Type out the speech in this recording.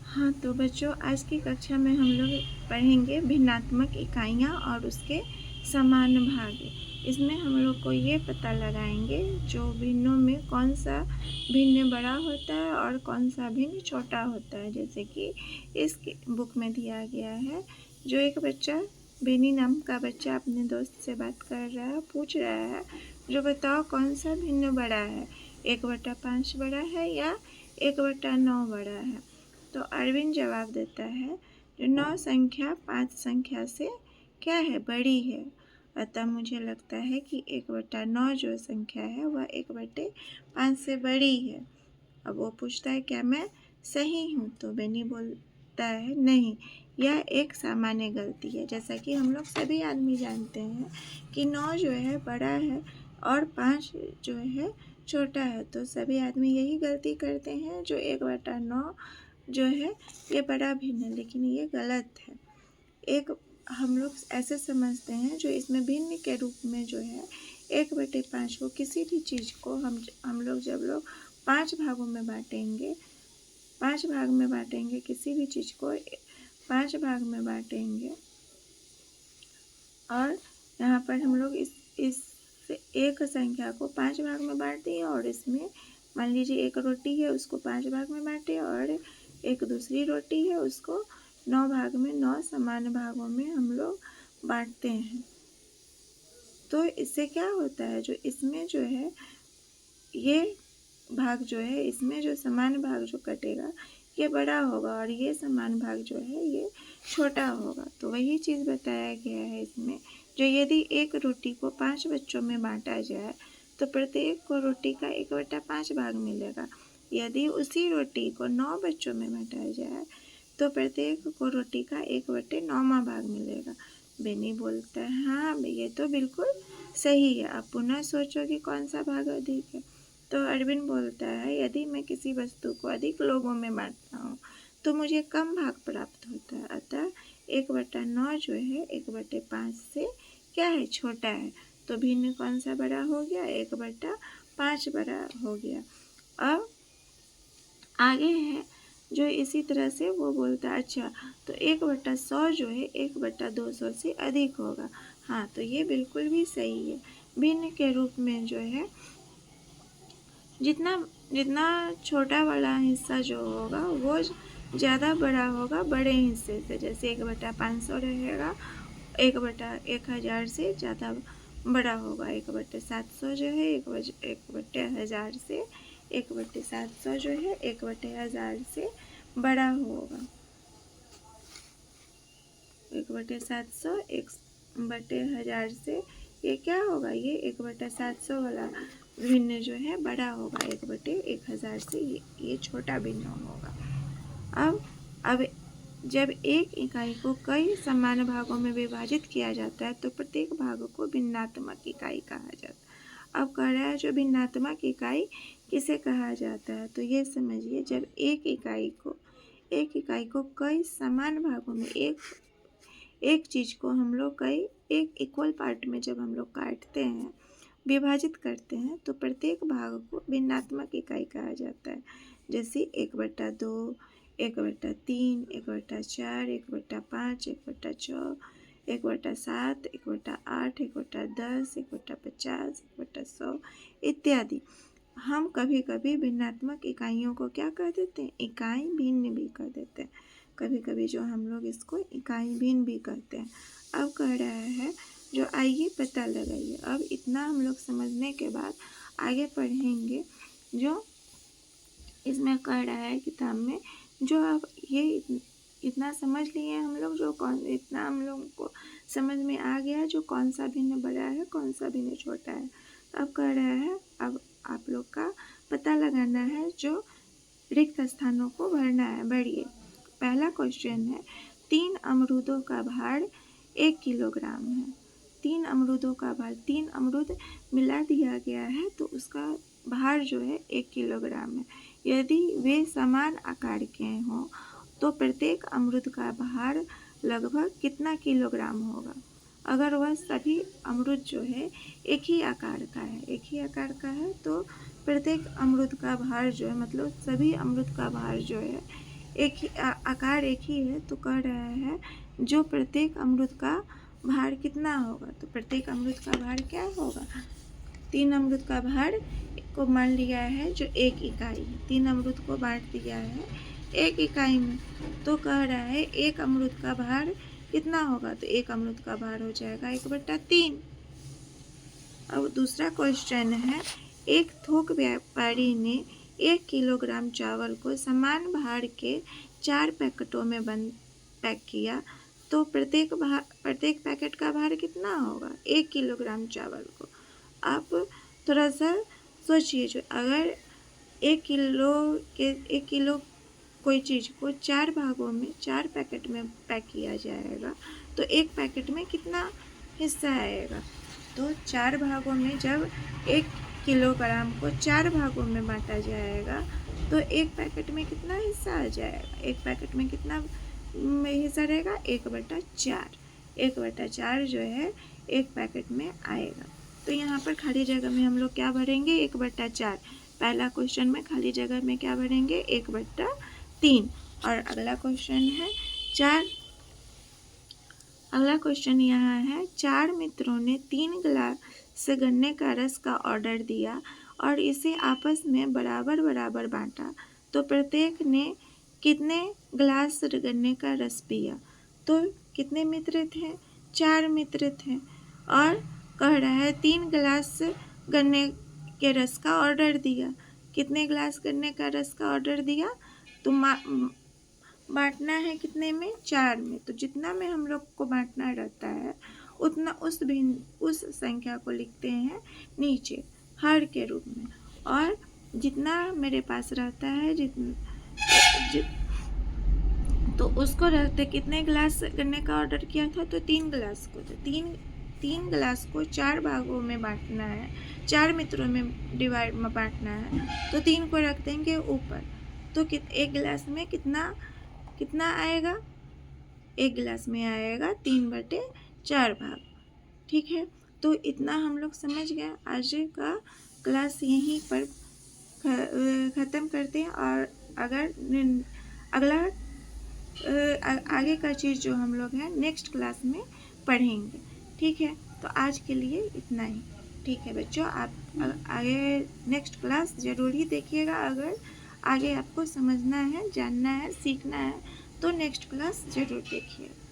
हाँ, तो बच्चों आज की कक्षा में हम लोग पढ़ेंगे भिन्नात्मक इकाइयाँ और उसके समान भाग। इसमें हम लोग को ये पता लगाएंगे जो भिन्नों में कौन सा भिन्न बड़ा होता है और कौन सा भिन्न छोटा होता है। जैसे कि इस बुक में दिया गया है, जो एक बच्चा बेनी नाम का बच्चा अपने दोस्त से बात कर रहा है, पूछ रहा है, जो बताओ कौन सा भिन्न बड़ा है, 1/5 बड़ा है या 1/9 बड़ा है। तो अरविंद जवाब देता है, जो 9 संख्या 5 संख्या से क्या है, बड़ी है। अतः मुझे लगता है कि 1/9 जो संख्या है वह 1/5 से बड़ी है। अब वो पूछता है, क्या मैं सही हूँ? तो बेनी बोलता है, नहीं, यह एक सामान्य गलती है। जैसा कि हम लोग सभी आदमी जानते हैं कि 9 जो है बड़ा है और 5 जो है छोटा है। तो सभी आदमी यही गलती करते हैं, जो 1/9 जो है ये बड़ा भिन्न है, लेकिन ये गलत है। एक हम लोग ऐसे समझते हैं, जो इसमें भिन्न के रूप में जो है 1/5 को, किसी भी चीज़ को हम लोग जब लोग 5 भागों में बांटेंगे, 5 भाग में बांटेंगे, किसी भी चीज़ को 5 भाग में बांटेंगे और यहाँ पर हम लोग इस एक संख्या को 5 भाग में बांट दिए और इसमें मान लीजिए एक रोटी है, उसको 5 भाग में बांटे और एक दूसरी रोटी है, उसको 9 भाग में, 9 समान भागों में हम लोग बांटते हैं। तो इससे क्या होता है, जो इसमें जो है ये भाग जो है, इसमें जो समान भाग जो कटेगा ये बड़ा होगा और ये समान भाग जो है ये छोटा होगा। तो वही चीज़ बताया गया है इसमें, जो यदि एक रोटी को 5 बच्चों में बांटा जाए तो प्रत्येक को रोटी का 1/5 भाग मिलेगा। यदि उसी रोटी को 9 बच्चों में बांटा जाए तो प्रत्येक को रोटी का 1/9वां भाग मिलेगा। बेनी बोलता है, हाँ ये तो बिल्कुल सही है, अब पुनः सोचो कि कौन सा भाग अधिक है। तो अरविंद बोलता है, यदि मैं किसी वस्तु को अधिक लोगों में बांटता हूँ तो मुझे कम भाग प्राप्त होता है। अतः 1/9 जो है 1/5 से क्या है, छोटा है। तो भिन्न कौन सा बड़ा हो गया, 1/5 बड़ा हो गया। अब आगे है जो इसी तरह से वो बोलता है, अच्छा तो 1/100 जो है 1/200 से अधिक होगा। हाँ, तो ये बिल्कुल भी सही है। भिन्न के रूप में जो है जितना जितना छोटा वाला हिस्सा जो होगा वो ज़्यादा बड़ा होगा बड़े हिस्से से। जैसे 1/500 रहेगा, 1/1000 से ज़्यादा बड़ा होगा। 1/700 जो है 1/1000 से 1/700 जो है 1/1000 से बड़ा होगा। 1/700 1/1000 से ये क्या होगा, ये 1/700 वाला भिन्न जो है बड़ा होगा, 1/1000 से ये छोटा भिन्न होगा। अब जब एक इकाई को कई समान भागों में विभाजित किया जाता है तो प्रत्येक भाग को भिन्नात्मक इकाई कहा जाता है। अब कह रहा है, जो भिन्नात्मक इकाई किसे कहा जाता है, तो ये समझिए, जब एक इकाई को कई समान भागों में, एक चीज़ को हम लोग कई एक इक्वल पार्ट में जब हम लोग काटते हैं, विभाजित करते हैं, तो प्रत्येक भाग को भिन्नात्मक इकाई कहा जाता है। जैसे 1/2, 1/3, 1/4, 1/5, 1/6, 1/7, 1/8, 1/10, 1/50, 1/100 इत्यादि। हम कभी कभी भिन्नात्मक इकाइयों को क्या कह देते हैं, इकाई भिन्न भी कह देते हैं। कभी कभी जो हम लोग इसको इकाई भिन्न भी कहते हैं। अब कह रहा है, जो आइए पता लगाइए। अब इतना हम लोग समझने के बाद आगे पढ़ेंगे। जो इसमें कह रहा है किताब में, जो अब ये इतना समझ लिए हम लोग, इतना हम लोग को समझ में आ गया जो कौन सा भिन्न बड़ा है, कौन सा भिन्न छोटा है। अब कह रहा है, अब आप लोग का पता लगाना है, जो रिक्त स्थानों को भरना है। बढ़िए, पहला क्वेश्चन है, 3 अमरूदों का भार 1 किलोग्राम है। 3 अमरूदों का भार, 3 अमरूद मिला दिया गया है तो उसका भार जो है 1 किलोग्राम है। यदि वे समान आकार के हों तो प्रत्येक अमरूद का भार लगभग कितना किलोग्राम होगा। अगर वह सभी अमरूद जो है एक ही आकार का है तो प्रत्येक अमरूद का भार जो है, मतलब सभी अमरूद का भार जो है एक ही आकार एक ही है, तो कह रहा है जो प्रत्येक अमरुद का भार कितना होगा। तो प्रत्येक अमरुद का भार क्या होगा, 3 अमरुद का भार को मान लिया है जो 1 इकाई है, 3 अमरुद को बांट दिया है 1 इकाई में, तो कह रहा है 1 अमरुद का भार कितना होगा। तो 1 अमरुद का भार हो जाएगा 1/3। अब दूसरा क्वेश्चन है, एक थोक व्यापारी ने 1 किलोग्राम चावल को समान भार के 4 पैकेटों में बंद पैक किया, तो प्रत्येक पैकेट का भार कितना होगा 1 किलोग्राम चावल को। आप थोड़ा सा सोचिए, जो अगर 1 किलो कोई चीज़ को 4 भागों में 4 पैकेट में पैक किया जाएगा, तो 1 पैकेट में कितना हिस्सा आएगा। तो 4 भागों में जब 1 किलोग्राम को 4 भागों में बांटा जाएगा, तो 1 पैकेट में कितना हिस्सा आ जाएगा, 1 पैकेट में कितना हिस्सा रहेगा 1/4। 1/4 जो है 1 पैकेट में आएगा। तो यहाँ पर खाली जगह में हम लोग क्या भरेंगे 1/4। पहला क्वेश्चन में खाली जगह में क्या भरेंगे 1/3। और अगला क्वेश्चन है अगला क्वेश्चन यहाँ है, 4 मित्रों ने 3 गिलास गन्ने का रस का ऑर्डर दिया और इसे आपस में बराबर बराबर बांटा, तो प्रत्येक ने कितने गिलास गन्ने का रस पिया। तो कितने मित्र थे, 4 मित्र थे, और कह रहा है 3 गिलास गन्ने के रस का ऑर्डर दिया। कितने गिलास गन्ने का रस का ऑर्डर दिया, तो बांटना है कितने में 4 में। तो जितना में हम लोग को बांटना रहता है उतना उस संख्या को लिखते हैं नीचे हर के रूप में, और जितना मेरे पास रहता है तो उसको रहते कितने गिलास गन्ने का ऑर्डर किया था, तो 3 गिलास को। तो तीन गिलास को 4 भागों में बांटना है, 4 मित्रों में बांटना है, तो 3 को रख देंगे ऊपर। तो एक गिलास में कितना आएगा, 1 गिलास में आएगा 3/4 भाग। ठीक है, तो इतना हम लोग समझ गए। आज का क्लास यहीं पर ख़त्म करते हैं, और अगर अगला आगे का चीज़ जो हम लोग हैं नेक्स्ट क्लास में पढ़ेंगे। ठीक है, तो आज के लिए इतना ही। ठीक है बच्चों, आप आगे नेक्स्ट क्लास ज़रूर ही देखिएगा। अगर आगे आपको समझना है, जानना है, सीखना है, तो नेक्स्ट क्लास ज़रूर देखिएगा।